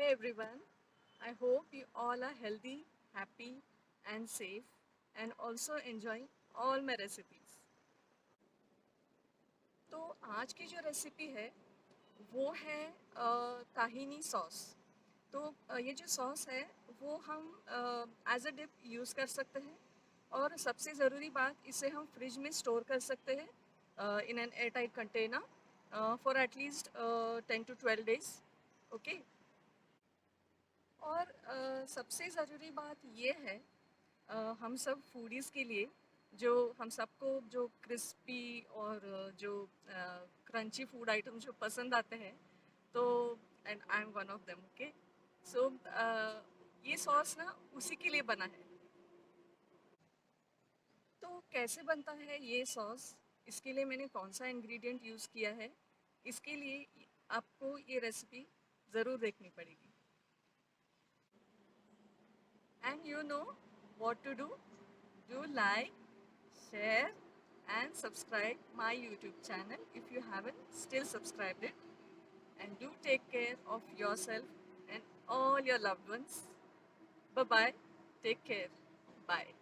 everyone, I hope you all are healthy, happy, and safe, and also enjoying all my recipes. तो आज की जो रेसिपी है वो है ताहिनी सॉस। तो ये जो सॉस है वो हम एज अ डिप यूज़ कर सकते हैं और सबसे ज़रूरी बात इसे हम फ्रिज में स्टोर कर सकते हैं in an air tight container for at least 10 to 12 days। ओके। और सबसे ज़रूरी बात ये है हम सब फूडीज़ के लिए, जो हम सबको जो क्रिस्पी और जो क्रंची फूड आइटम जो पसंद आते हैं, तो and I am one of them. Okay. So ये सॉस ना उसी के लिए बना है। तो कैसे बनता है ये सॉस, इसके लिए मैंने कौन सा इंग्रेडिएंट यूज़ किया है, इसके लिए आपको ये रेसिपी ज़रूर देखनी पड़ेगी। And you know what to do. Do like, share, and subscribe my YouTube channel if you haven't still subscribed it. And do take care of yourself and all your loved ones. Bye bye. Take care. Bye.